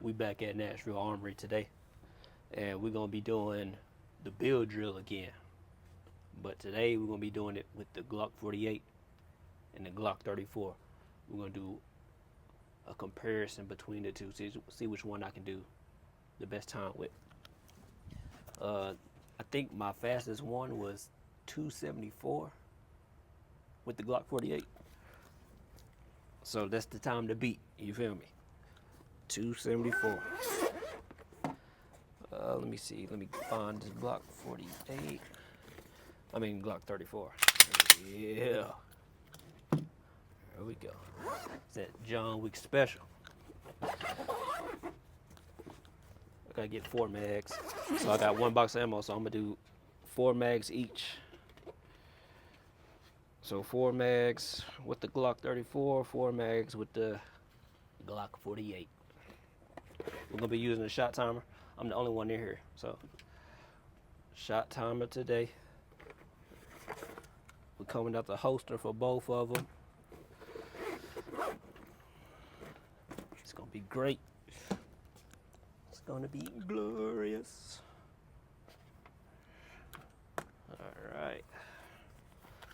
We back at Nashville Armory today, and we're gonna be doing the build drill again. But today we're gonna be doing it with the Glock 48 and the Glock 34. We're gonna do a comparison between the two, see which one I can do the best time with. I think my fastest one was 274 with the Glock 48. So that's the time to beat. You feel me? 274. Let me see. Let me find this Glock 48. I mean Glock 34. Yeah. There we go. It's that John Wick special. I gotta get 4 mags. So I got 1 box of ammo, so I'm gonna do 4 mags each. So 4 mags with the Glock 34, 4 mags with the Glock 48. We're gonna be using a shot timer. I'm the only one in here, so shot timer today. We're coming out the holster for both of them. It's gonna be great. It's gonna be glorious. All right.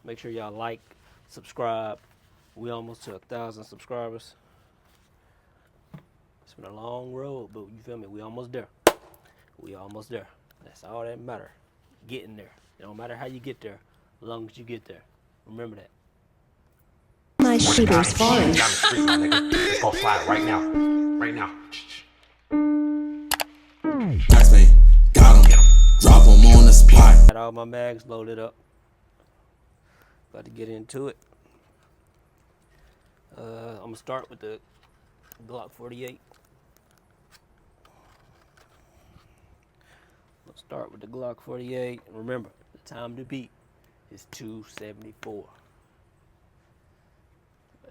Make sure y'all like, subscribe. We almost to 1,000 subscribers. It's been a long road, but you feel me? We almost there. We almost there. That's all that matter. Getting there. It don't matter how you get there, as long as you get there. Remember that. My shooter's falling. Down the street, my nigga. Let's go slide right now. Right now. Axman, got him. Drop him on the spot. Got all my mags loaded up. About to get into it. I'm gonna start with the Glock 48. Let's start with the Glock 48. Remember, the time to beat is 274.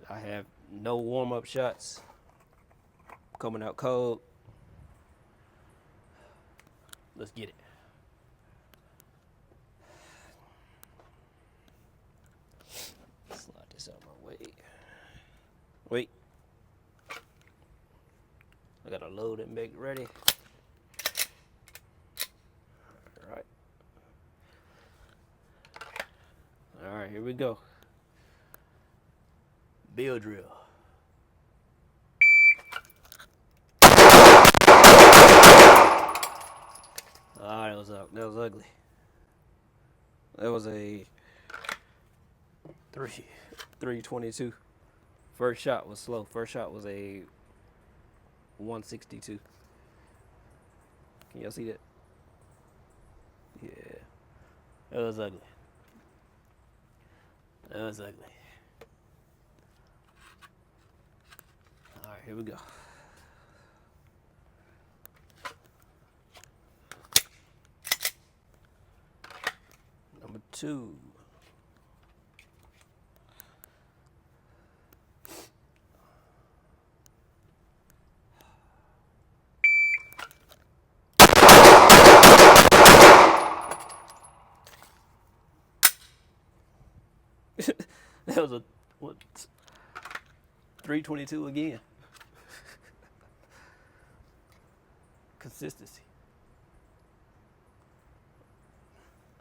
I have no warm-up shots. Coming out cold. Let's get it. Slide this out my way. Wait. I gotta load it and make it ready. Alright. Alright, here we go. Build drill. Ah, that was ugly. That was a 322. First shot was slow. First shot was a 162. Can y'all see that? Yeah. That was ugly. That was ugly. All right, here we go. Number 2. That was a, what, 322 again. Consistency,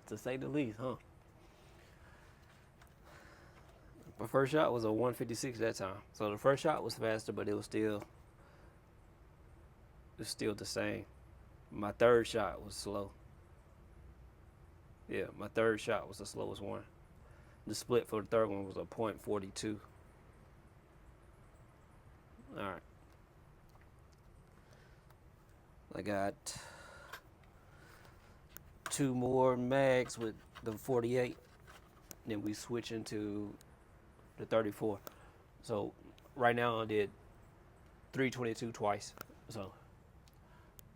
to say the least, huh? My first shot was a 156 that time. So the first shot was faster, but it was still the same. My third shot was slow. Yeah, my third shot was the slowest one. The split for the third one was a .42. All right. I got 2 more mags with the 48. Then we switch into the 34. So right now I did 322 twice. So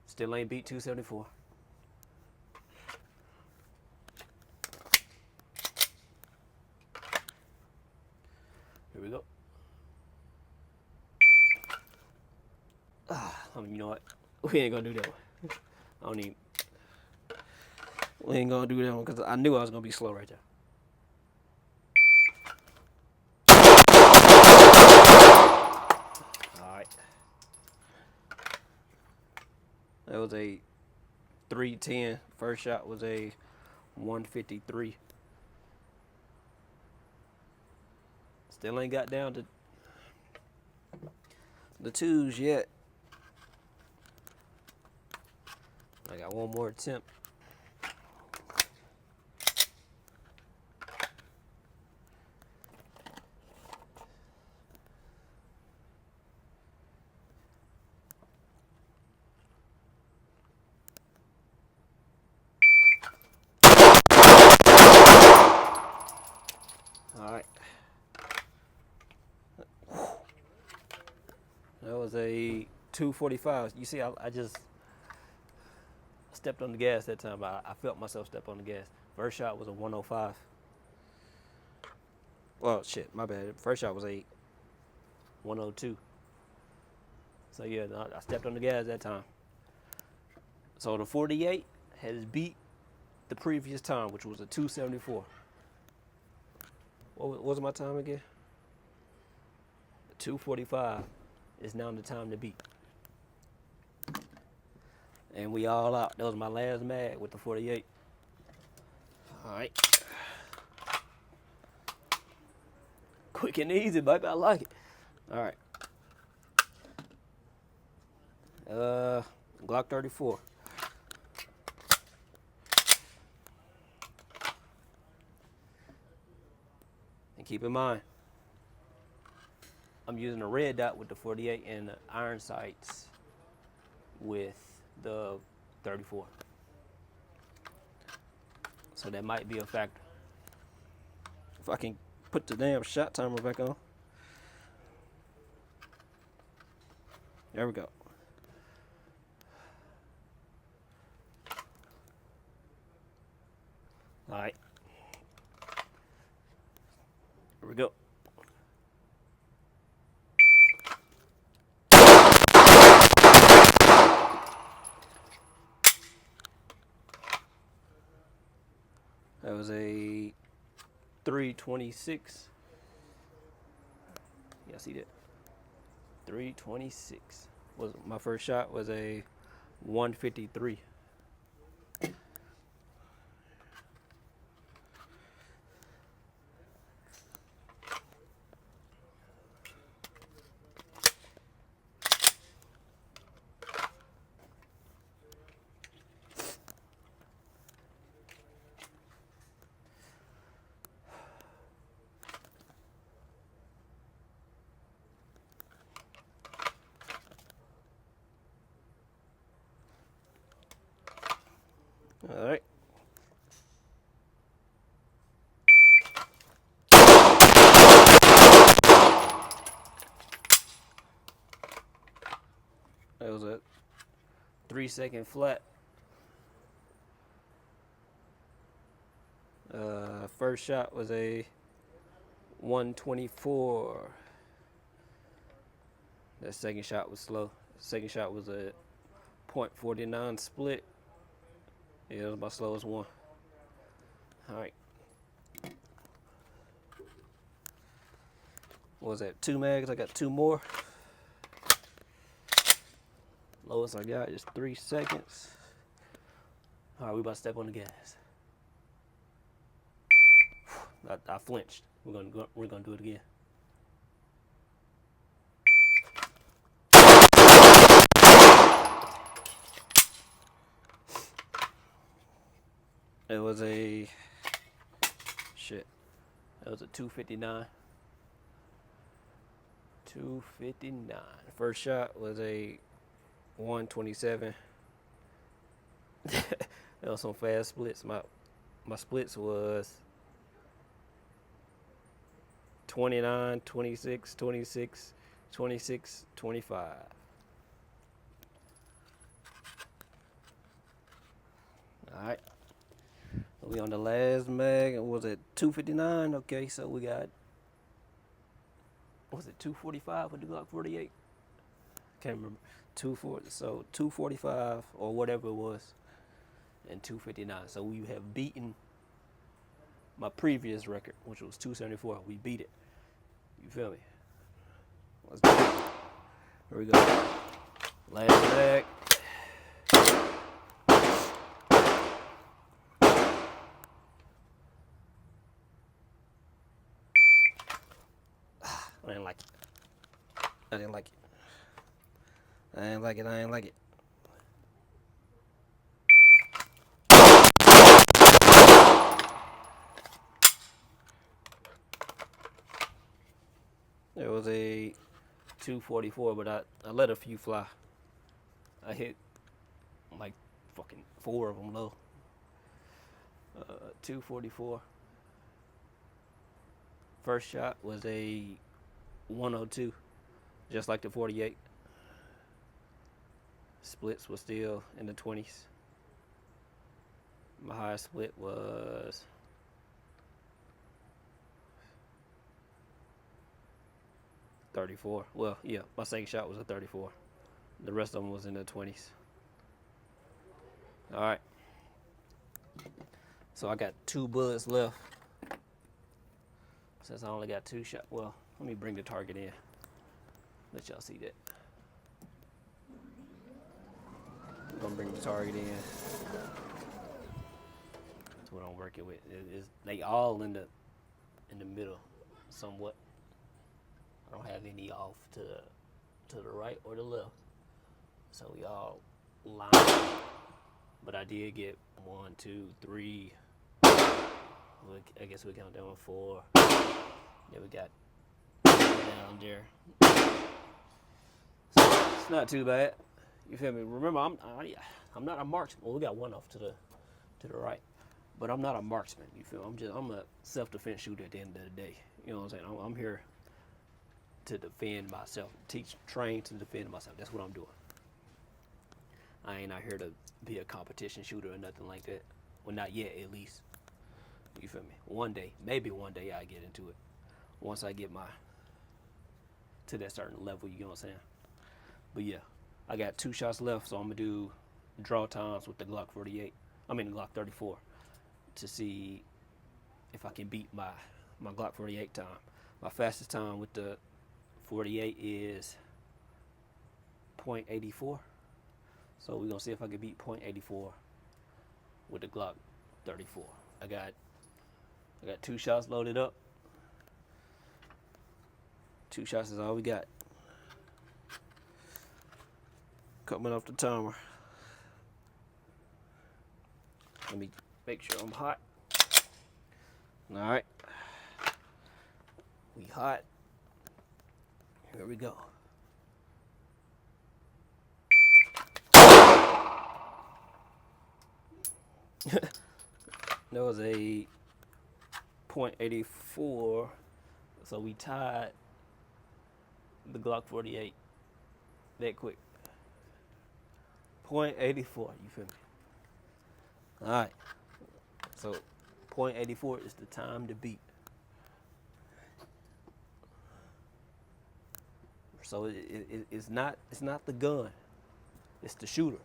still ain't beat 274. Here we go. You know what? We ain't gonna do that one. We ain't gonna do that one because I knew I was gonna be slow right there. All right. That was a 310. First shot was a 153. Still ain't got down to the twos yet. I got one more attempt. All right. That was a 245. You see, I just stepped on the gas that time. I felt myself step on the gas. First shot was a 105. Well, shit, my bad. First shot was a 102. So yeah, I stepped on the gas that time. So the 48 has beat the previous time, which was a 274. What was my time again? 245 is now the time to beat. And we all out. That was my last mag with the 48. All right. Quick and easy, baby. I like it. All right. Glock 34. And keep in mind, I'm using a red dot with the 48 and the iron sights with the 34. So that might be a factor. If I can put the damn shot timer back on. There we go. All right. Here we go. That was a 326. Yeah, see that? 326. Was my first shot was a 153. All right. That was a 3-second flat. First shot was a 124. That second shot was slow. Second shot was a .49 split. Yeah, it was my slowest one. All right. What was that? 2 mags. I got 2 more. Lowest I got is 3 seconds. All right, we about to step on the gas. I flinched. We're gonna do it again. It was a shit. That was a 259. 259. First shot was a 127. That was some fast splits. My splits was 29, 26, 26, 26, 25. All right. We on the last mag. Was it 259? Okay, so we got, was it 245 with the Glock 48? Can't remember. 240. So 245 or whatever it was, and 259. So we have beaten my previous record, which was 274. We beat it. You feel me? Let's do it. Here we go. Last mag. I didn't like it. I didn't like it. I didn't like it. I didn't like it. It was a 244, but I let a few fly. I hit like fucking 4 of them low. 244. First shot was a 102, just like the 48. Splits was still in the 20s. My highest split was 34. Well, yeah, my second shot was a 34. The rest of them was in the 20s. All right. So I got 2 bullets left. Since I only got 2 shots. Well, let me bring the target in. Let y'all see that. I'm gonna bring the target in. That's what I'm working with. They all in the middle, somewhat. I don't have any off to the right or the left. So we all line up. But I did get 1, 2, 3. I guess we count down 4. Then we got down there. So it's not too bad. You feel me? Remember, I'm not a marksman. Well, we got 1 off to the right, but I'm not a marksman. You feel me? I'm a self-defense shooter at the end of the day. You know what I'm saying? I'm here to defend myself, train to defend myself. That's what I'm doing. I ain't out here to be a competition shooter or nothing like that. Well, not yet, at least. You feel me? One day, maybe one day I get into it. Once I get to that certain level, you know what I'm saying? But yeah, I got 2 shots left, so I'm gonna do draw times with the Glock 48. I mean the Glock 34, to see if I can beat my Glock 48 time. My fastest time with the 48 is .84. So we're gonna see if I can beat .84 with the Glock 34. I got 2 shots loaded up. 2 shots is all we got. Coming off the timer. Let me make sure I'm hot. All right. We hot. Here we go. That was a .84, so we tied the Glock 48 that quick. .84, you feel me? All right. So .84 is the time to beat. So it's not the gun, it's the shooter.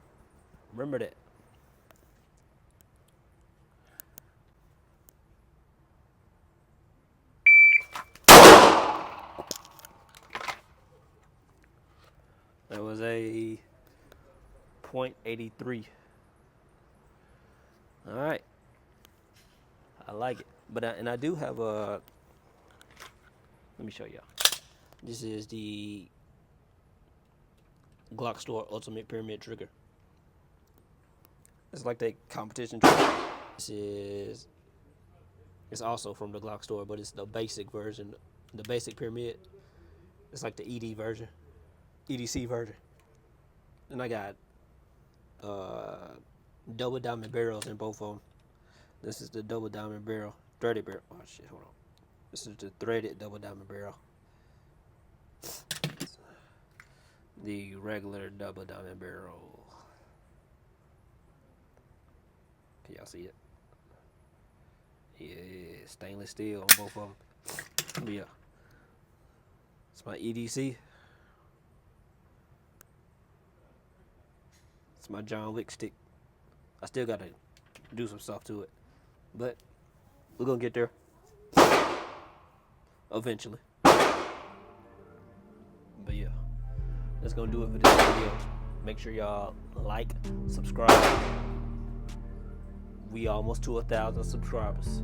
Remember that. That was a .83. All right, I like it. But I do have a. Let me show y'all. This is the Glock Store Ultimate Pyramid Trigger. It's like the competition trigger. It's also from the Glock Store, but it's the basic version, the basic pyramid. It's like the EDC version. And I got double diamond barrels in both of them. This is the double diamond barrel, threaded barrel. Oh shit, hold on. This is the threaded double diamond barrel. The regular double diamond barrel. Can y'all see it? Yeah, stainless steel on both of them. But yeah, it's my EDC. It's my John Wick stick. I still gotta do some stuff to it, but we're gonna get there eventually. But yeah, that's gonna do it for this video. Make sure y'all like, subscribe. We almost to 1,000 subscribers.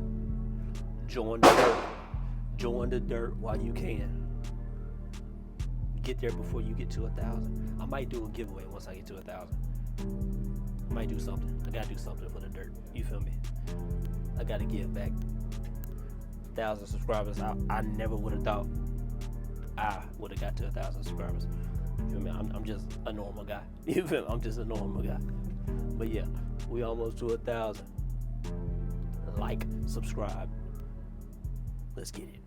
Join the dirt. Join the dirt while you can. get there before you get to 1,000. I might do a giveaway once I get to 1,000. I might do something. I gotta do something for the dirt. You feel me? I gotta give back. 1,000 subscribers. I never would have thought I would have got to 1,000 subscribers. You feel me? I'm just a normal guy. You feel me? I'm just a normal guy. But yeah, we almost to 1,000. Like, subscribe. Let's get it.